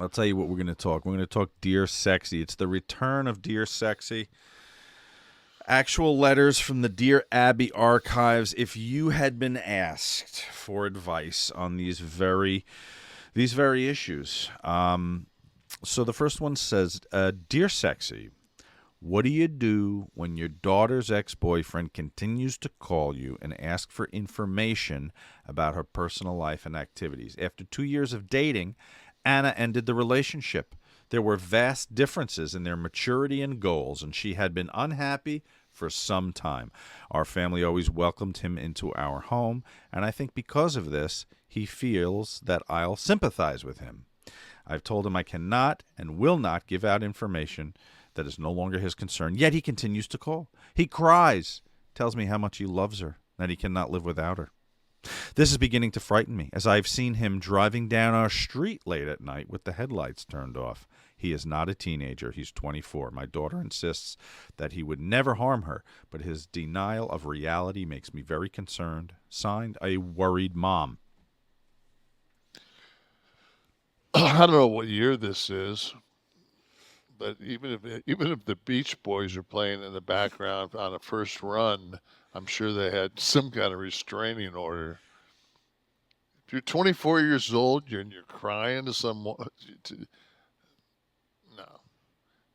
I'll tell you what we're going to talk. We're going to talk Dear Sexy. It's the return of Dear Sexy. Actual letters from the Dear Abby archives. If you had been asked for advice on these very issues. So the first one says, Dear Sexy, what do you do when your daughter's ex-boyfriend continues to call you and ask for information about her personal life and activities? After 2 years of dating, Anna ended the relationship. There were vast differences in their maturity and goals, and she had been unhappy for some time. Our family always welcomed him into our home, and I think because of this, he feels that I'll sympathize with him. I've told him I cannot and will not give out information that is no longer his concern, yet he continues to call. He cries, tells me how much he loves her, that he cannot live without her. This is beginning to frighten me, as I've seen him driving down our street late at night with the headlights turned off. He is not a teenager. He's 24. My daughter insists that he would never harm her, but his denial of reality makes me very concerned. Signed, a worried mom. I don't know what year this is, but even if the Beach Boys are playing in the background on a first run, I'm sure they had some kind of restraining order. If you're 24 years old and you're crying to someone, no.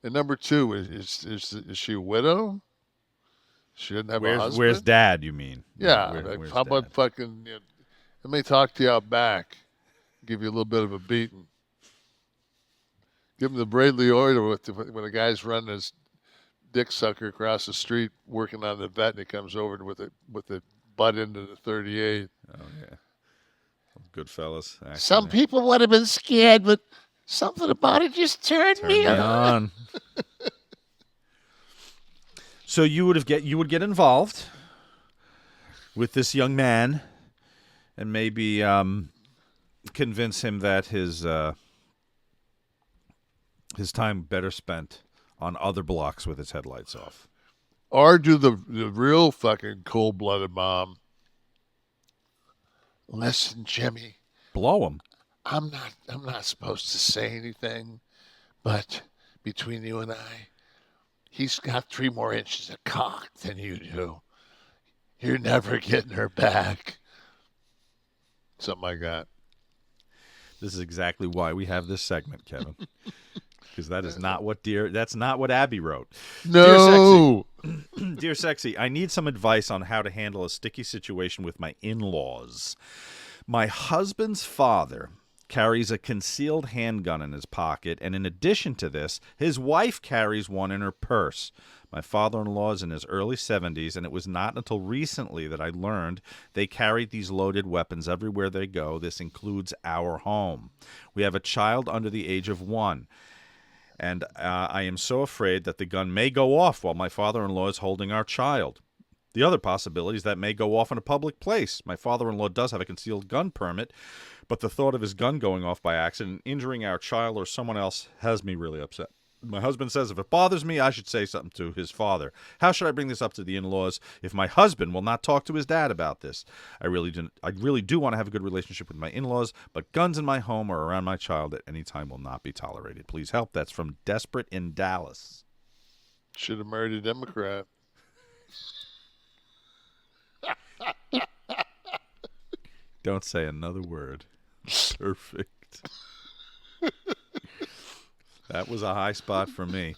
And number two, is she a widow? She didn't have a husband. Where's Dad? You mean? Yeah. Where's how about Dad? fucking? Let me talk to you out back. Give you a little bit of a beating. Give him the Bradley order when a guy's running his dick sucker across the street working on the vet, and he comes over with the butt into the 38. Oh yeah, Goodfellas. Some people would have been scared, but something about it just turned me on. So you would get involved with this young man, and maybe convince him that his time better spent on other blocks with his headlights off. Or do the real fucking cold-blooded mom. Listen, Jimmy. Blow him. I'm not supposed to say anything, but between you and I, he's got 3 more inches of cock than you do. You're never getting her back. Something like that. This is exactly why we have this segment, Kevin. Because that's not what Abby wrote. No. Dear Sexy, Dear Sexy, I need some advice on how to handle a sticky situation with my in-laws. My husband's father carries a concealed handgun in his pocket, and in addition to this, his wife carries one in her purse. My father-in-law is in his early 70s, and it was not until recently that I learned they carried these loaded weapons everywhere they go. This includes our home. We have a child under the age of 1. And I am so afraid that the gun may go off while my father-in-law is holding our child. The other possibility is that may go off in a public place. My father-in-law does have a concealed gun permit, but the thought of his gun going off by accident, injuring our child or someone else, has me really upset. My husband says if it bothers me, I should say something to his father. How should I bring this up to the in-laws if my husband will not talk to his dad about this? I really do want to have a good relationship with my in-laws, but guns in my home or around my child at any time will not be tolerated. Please help. That's from Desperate in Dallas. Should have married a Democrat. Don't say another word. Perfect. That was a high spot for me.